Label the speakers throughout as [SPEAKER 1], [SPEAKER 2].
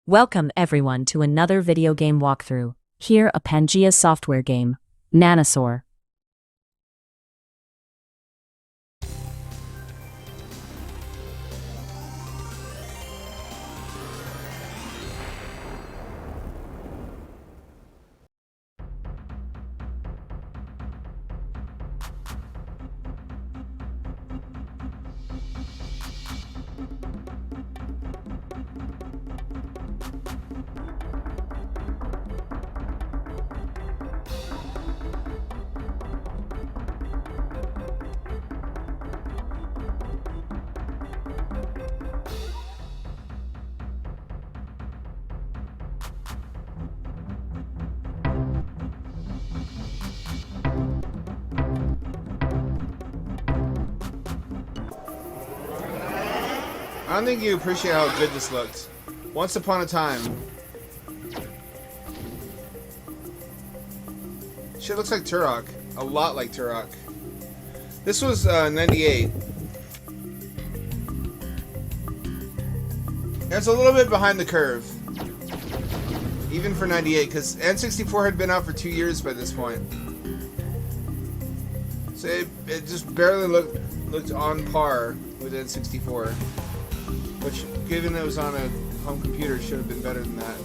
[SPEAKER 1] Welcome everyone to another video game walkthrough. Here a Pangea Software game, Nanosaur.
[SPEAKER 2] I don't think you appreciate how good this looked. Once upon a time. Shit looks like Turok. A lot like Turok. This was 98. It's a little bit behind the curve. Even for 98, because N64 had been out for 2 years by this point. So it just barely looked on par with N64. Which, given it was on a home computer, should have been better than that.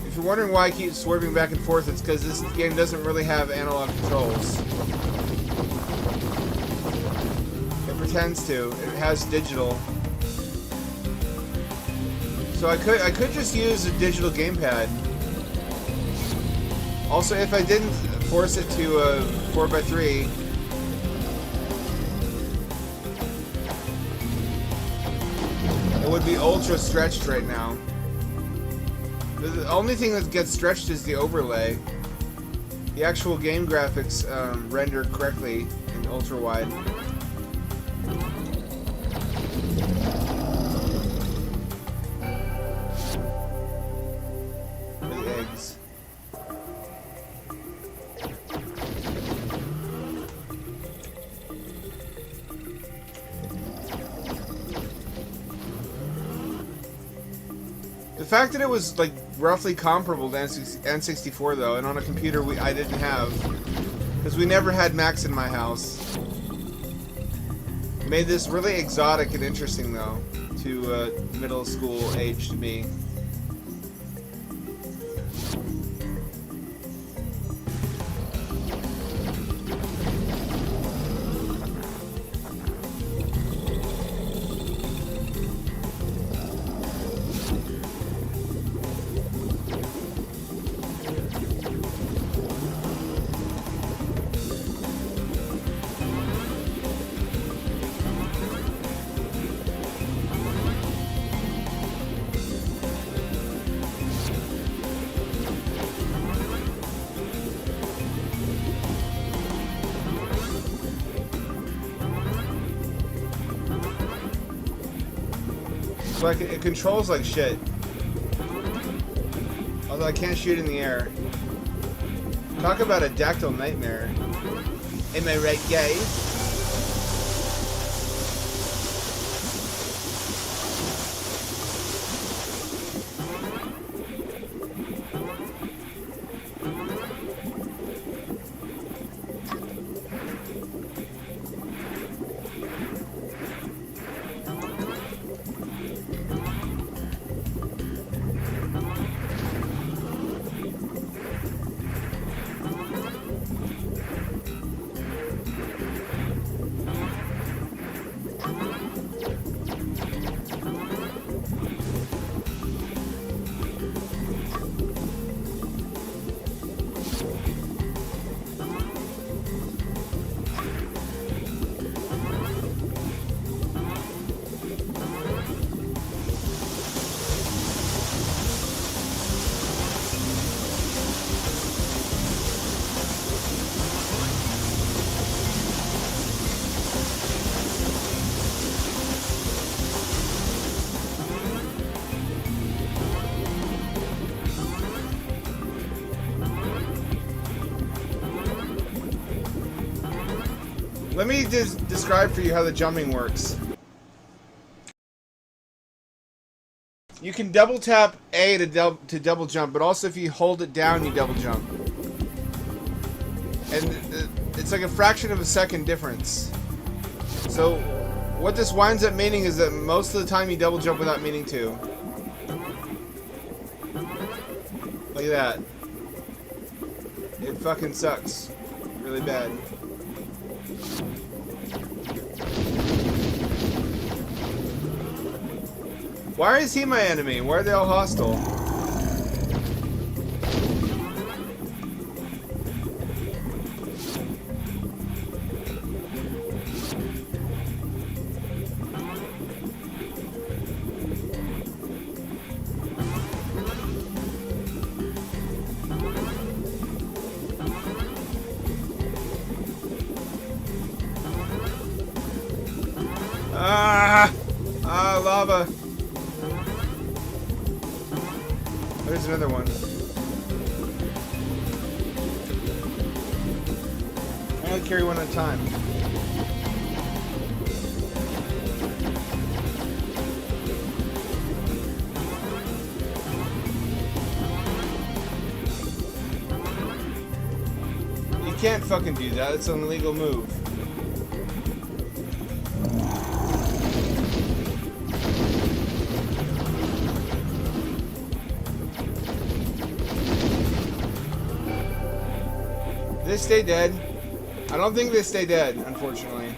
[SPEAKER 2] If you're wondering why I keep swerving back and forth, it's because this game doesn't really have analog controls. It pretends to. It has digital. So I could just use a digital gamepad. Also, if I didn't force it to a 4x3, it would be ultra stretched right now. The only thing that gets stretched is the overlay. The actual game graphics render correctly in ultra wide. The eggs. The fact that it was like roughly comparable to N64 though, and on a computer I didn't have, because we never had Macs in my house, made this really exotic and interesting though to middle school age to me. Like it controls like shit. Although I can't shoot in the air. Talk about a dactyl nightmare. Am I right, guys? Let me just describe for you how the jumping works. You can double tap A to double jump, but also if you hold it down, you double jump. And it's like a fraction of a second difference. So what this winds up meaning is that most of the time you double jump without meaning to. Look at that. It fucking sucks. Really bad. Why is he my enemy? Why are they all hostile? Lava. There's another one. I only carry one at a time. You can't fucking do that. It's an illegal move. They stay dead. I don't think they stay dead, unfortunately.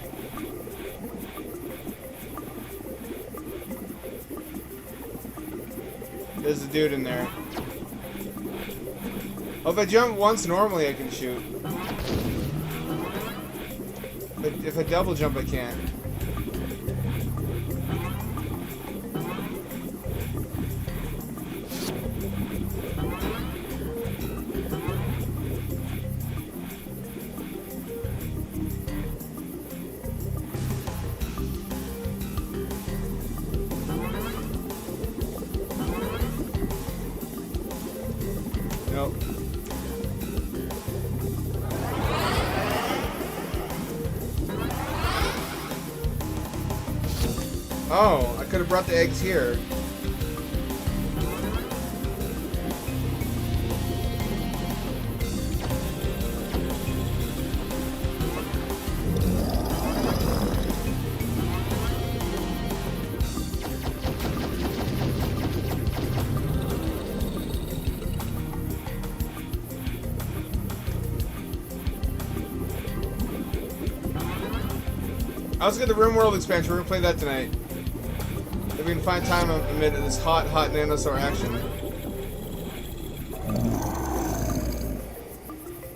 [SPEAKER 2] There's a dude in there. Oh, if I jump once normally, I can shoot. But if I double jump, I can't. Nope. Oh, I could have brought the eggs here. I was get the Rim World expansion. We're gonna play that tonight. If we can find time amid this hot Nanosaur action.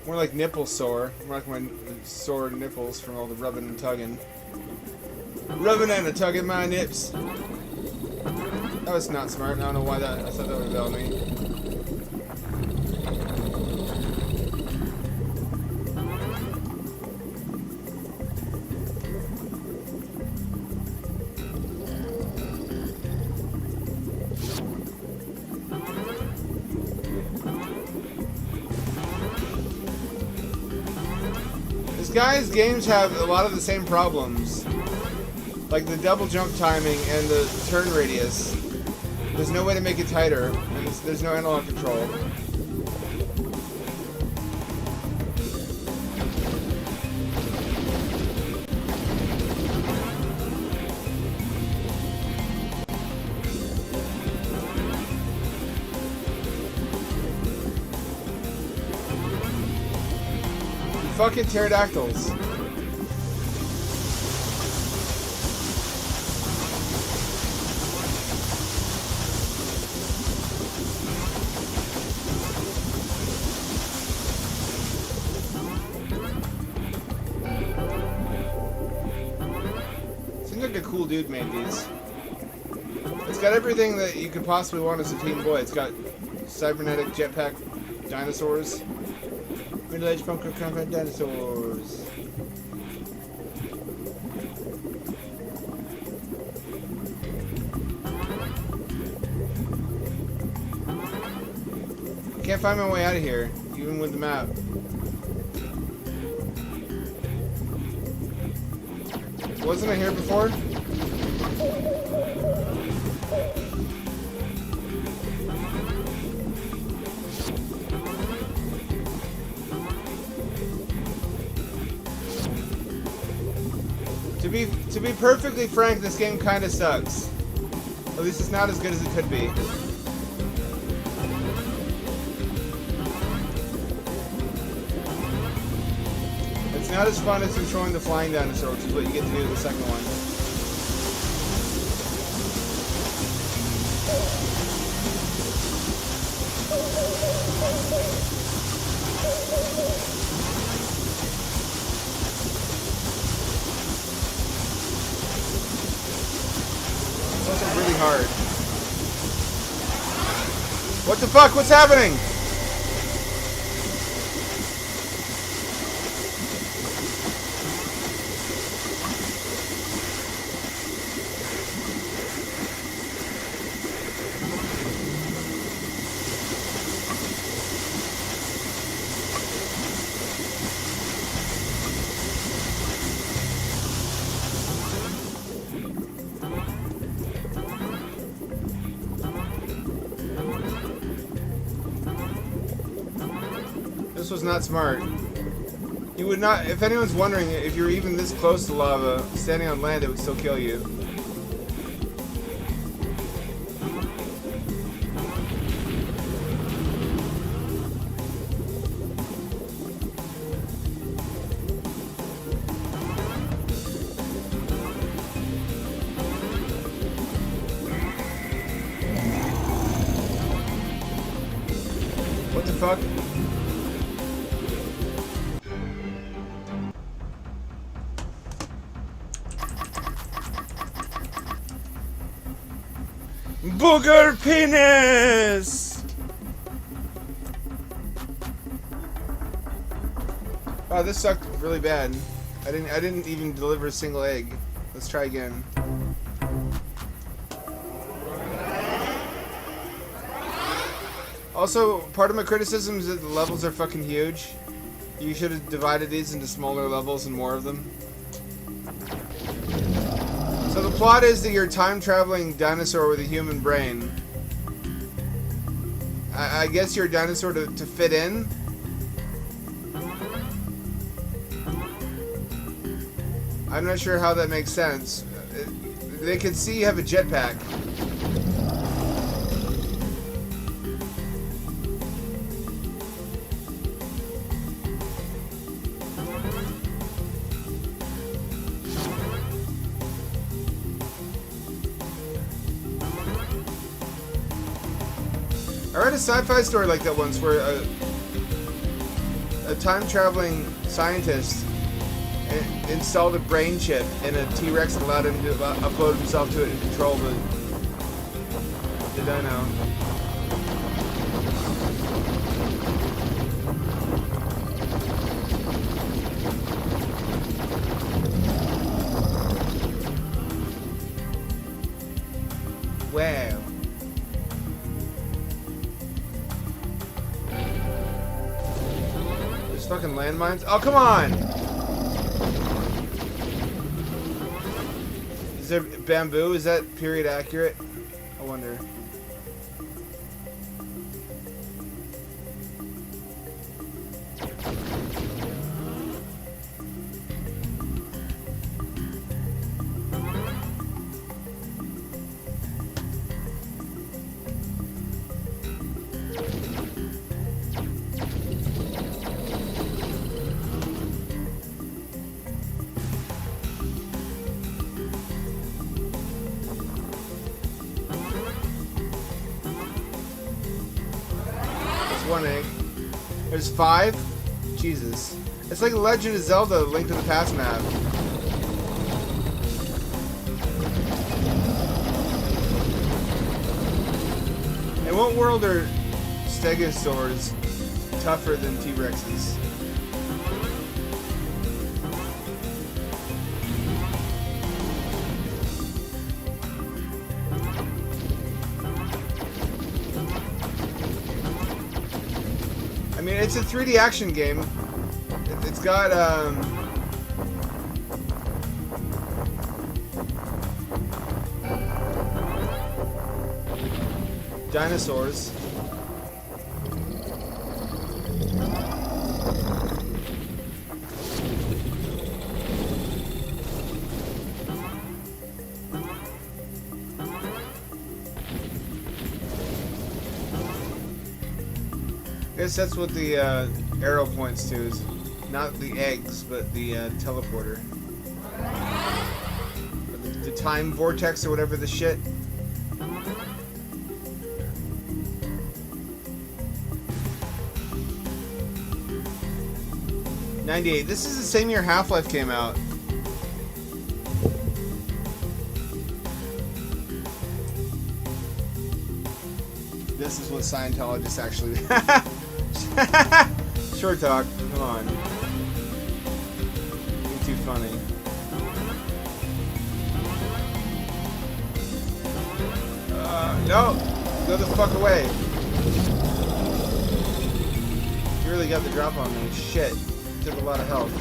[SPEAKER 2] More like nipple sore. More like my sore nipples from all the rubbing and tugging. Rubbing and tugging my nips. That was not smart. I don't know why that. I thought that would rebel me. Guys, games have a lot of the same problems, like the double jump timing and the turn radius. There's no way to make it tighter, and there's no analog control. Fucking pterodactyls. Seems like a cool dude made these. It's got everything that you could possibly want as a teen boy. It's got cybernetic jetpack dinosaurs. Middle-aged bunker combat dinosaurs. Can't find my way out of here, even with the map. Wasn't I here before? be perfectly frank, this game kind of sucks. At least it's not as good as it could be. It's not as fun as controlling the flying dinosaur, which is what you get to do in the second one. It's also really hard. What the fuck? What's happening? This was not smart. You would not, if anyone's wondering, if you're even this close to lava, standing on land, it would still kill you. What the fuck? Booger penis! Wow, this sucked really bad. I didn't even deliver a single egg. Let's try again. Also, part of my criticism is that the levels are fucking huge. You should have divided these into smaller levels and more of them. So the plot is that you're a time-traveling dinosaur with a human brain. I guess you're a dinosaur to fit in? I'm not sure how that makes sense. They can see you have a jetpack. I read a sci-fi story like that once where a time-traveling scientist installed a brain chip in a T-Rex and allowed him to upload himself to it and control the dino. Wow. There's fucking landmines. Oh, come on! Is there bamboo? Is that period accurate? I wonder. One egg. There's 5? Jesus. It's like Legend of Zelda Link to the Past map. In what world are Stegosaurus tougher than T-Rexes? I mean, it's a 3D action game. It's got, dinosaurs. I guess that's what the arrow points to, is not the eggs, but the teleporter. Or the time vortex or whatever the shit. '98. This is the same year Half-Life came out. This is what Scientologists actually... Short talk. Come on. You're too funny. No! Go the fuck away. You really got the drop on me. Shit. Took a lot of health.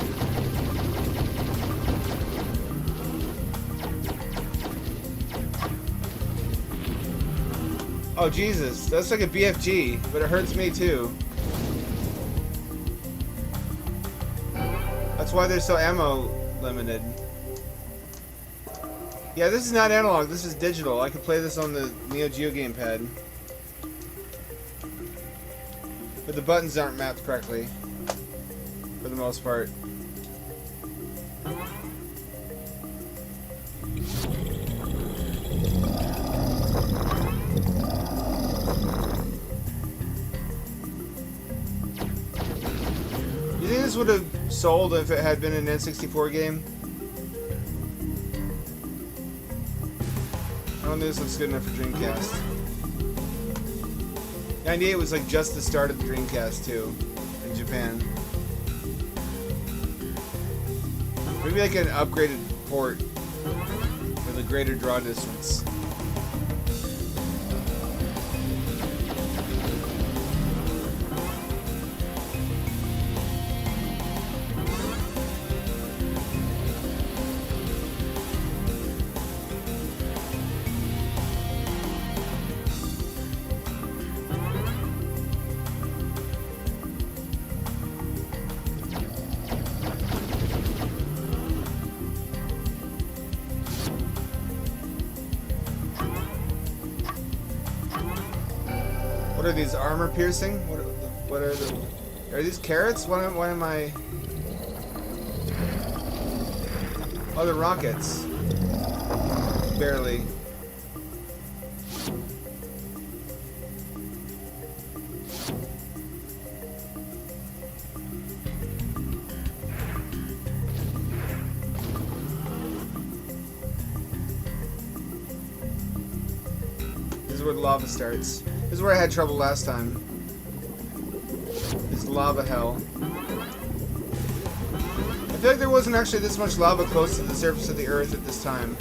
[SPEAKER 2] Oh Jesus, that's like a BFG, but it hurts me too. That's why they're so ammo limited. Yeah, this is not analog, this is digital. I could play this on the Neo Geo gamepad. But the buttons aren't mapped correctly. For the most part. You think this would have sold if it had been an N64 game? I don't think this looks good enough for Dreamcast. '98 was like just the start of the Dreamcast too, in Japan. Maybe like an upgraded port with a greater draw distance. What are these, armor piercing? What are the... Are these carrots? What am I... Oh, they're rockets. Barely. This is where the lava starts. This is where I had trouble last time. This lava hell. I feel like there wasn't actually this much lava close to the surface of the Earth at this time.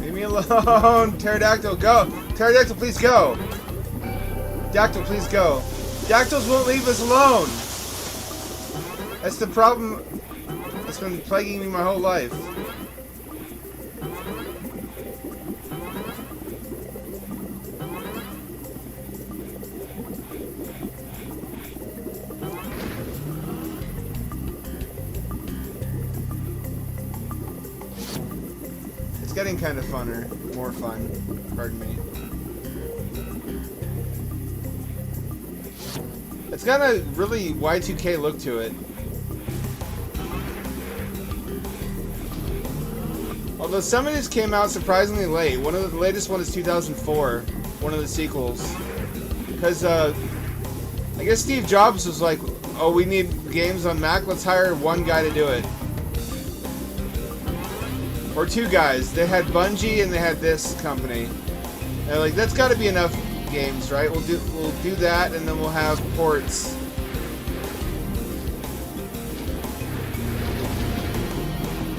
[SPEAKER 2] Leave me alone! Pterodactyl, go! Pterodactyl, please go! Dactyl, please go! Dactyls won't leave us alone! That's the problem that's been plaguing me my whole life. It's getting kind of funner. More fun. Pardon me. It's got a really Y2K look to it. Although some of these came out surprisingly late. One of the latest one is 2004. One of the sequels. Because, I guess Steve Jobs was like, oh, we need games on Mac, let's hire one guy to do it. Or two guys. They had Bungie and they had this company. And they're like, that's got to be enough games, right? We'll do that, and then we'll have ports.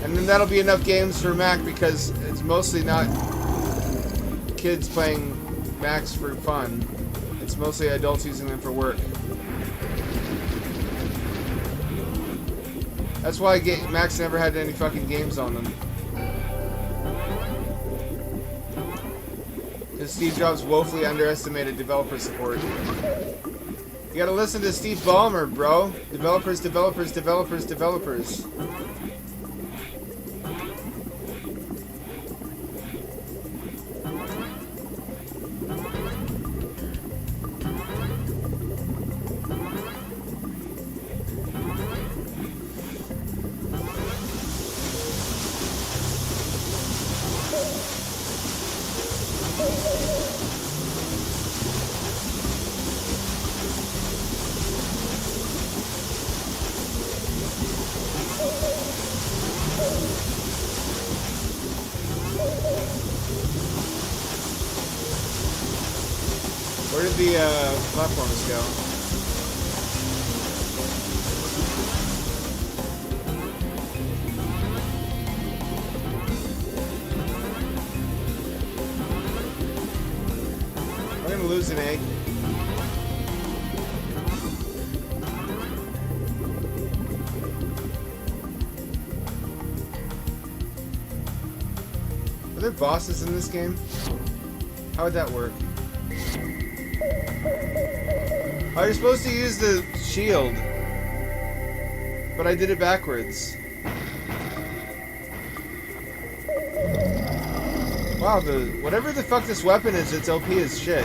[SPEAKER 2] And then then that'll be enough games for Mac because it's mostly not kids playing Macs for fun. It's mostly adults using them for work. That's why Macs never had any fucking games on them. Because Steve Jobs woefully underestimated developer support. You gotta listen to Steve Ballmer, bro. Developers, developers, developers, developers. Where did the platforms go? I'm gonna lose an egg. Are there bosses in this game? How would that work? Oh, you're supposed to use the shield. But I did it backwards. Wow, whatever the fuck this weapon is, it's OP as shit.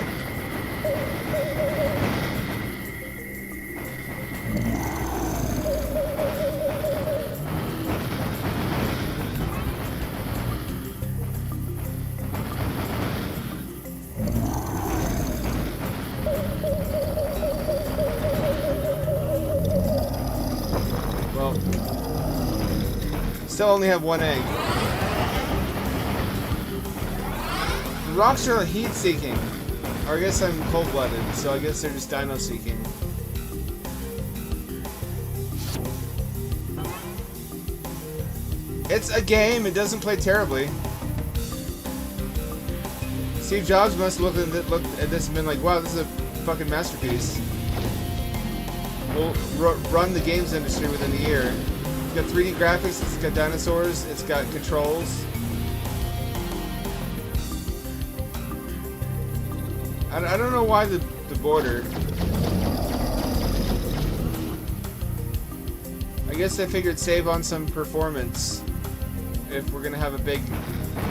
[SPEAKER 2] Still only have one egg. The rocks are heat-seeking. Or I guess I'm cold-blooded, so I guess they're just dino-seeking. It's a game. It doesn't play terribly. Steve Jobs must look at this and been like, wow, this is a fucking masterpiece. We'll run the games industry within a year. It's got 3D graphics, it's got dinosaurs, it's got controls. I don't know why the border. I guess they figured save on some performance if we're gonna have a big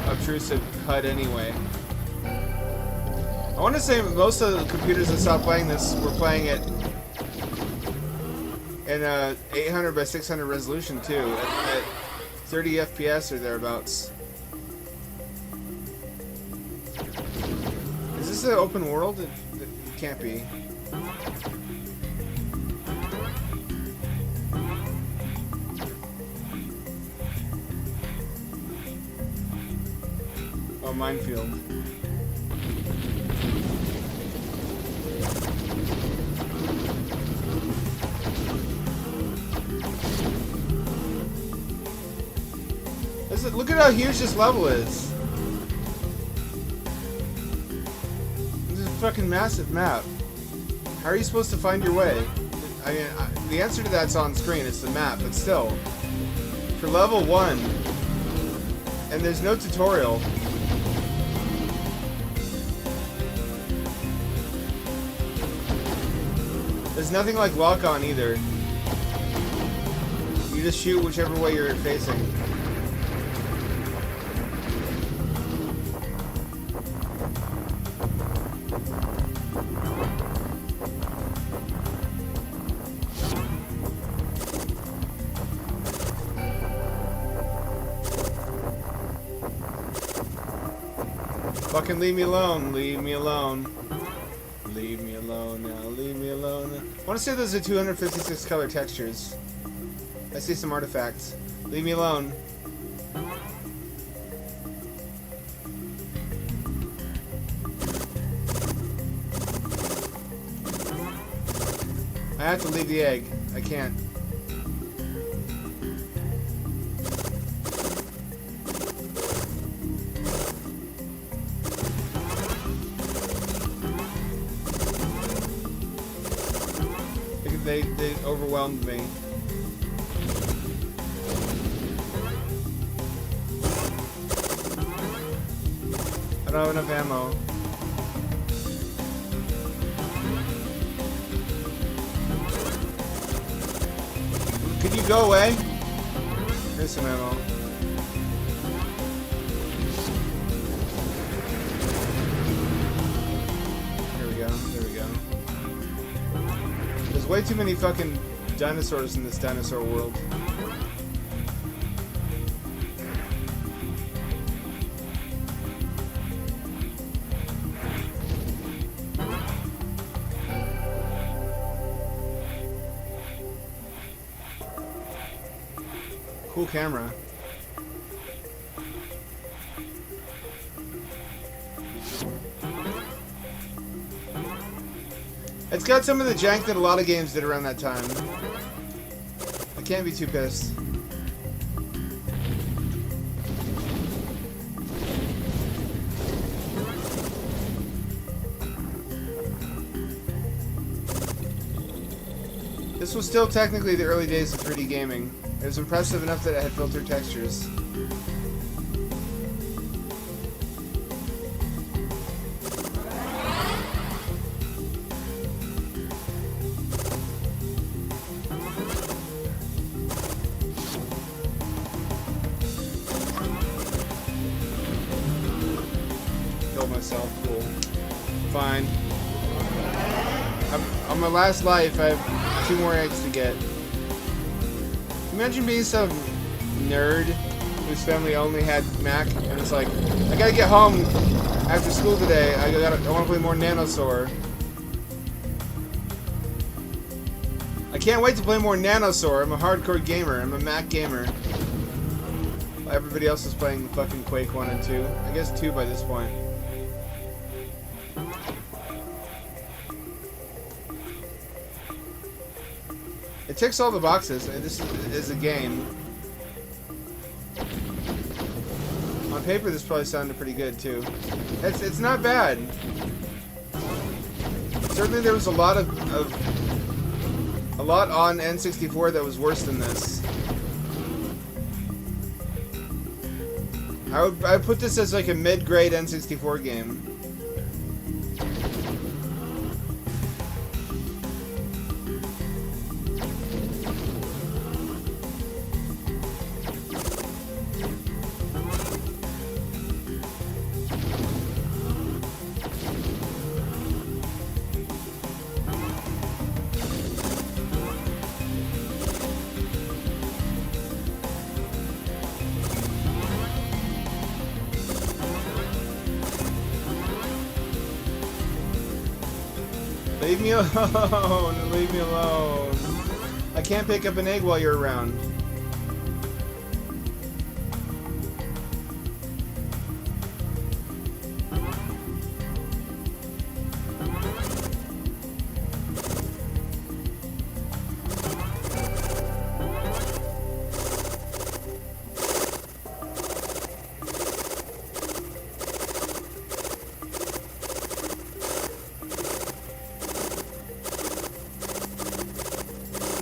[SPEAKER 2] obtrusive HUD anyway. I want to say most of the computers that stopped playing this were playing it in 800 by 600 resolution too, at 30 FPS or thereabouts. Is this an open world? It can't be. Oh, minefield. Look at how huge this level is. This is a fucking massive map. How are you supposed to find your way? I mean, the answer to that's on screen. It's the map, but still. For level 1, and there's no tutorial. There's nothing like lock-on either. You just shoot whichever way you're facing. Fucking leave me alone, leave me alone. Leave me alone now, leave me alone. I want to say those are 256 color textures. I see some artifacts. Leave me alone. I have to leave the egg. I can't. It overwhelmed me. I don't have enough ammo. Could you go away? Here's some ammo. There we go, there we go. There's way too many fucking dinosaurs in this dinosaur world. Cool camera. It's got some of the jank that a lot of games did around that time. I can't be too pissed. This was still technically the early days of 3D gaming. It was impressive enough that it had filtered textures. Killed myself, cool. Fine. On my last life, I have 2 more eggs to get. Imagine being some nerd whose family only had Mac, and it's like, I gotta get home after school today. I want to play more Nanosaur. I can't wait to play more Nanosaur. I'm a hardcore gamer. I'm a Mac gamer. While everybody else is playing fucking Quake 1 and 2. I guess 2 by this point. It ticks all the boxes, and this is a game. On paper, this probably sounded pretty good too. It's not bad. Certainly, there was a lot on N64 that was worse than this. I would put this as like a mid-grade N64 game. Leave me alone! Leave me alone! I can't pick up an egg while you're around.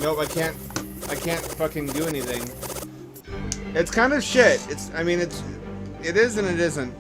[SPEAKER 2] Nope, I can't fucking do anything. It's kind of shit. It is and it isn't.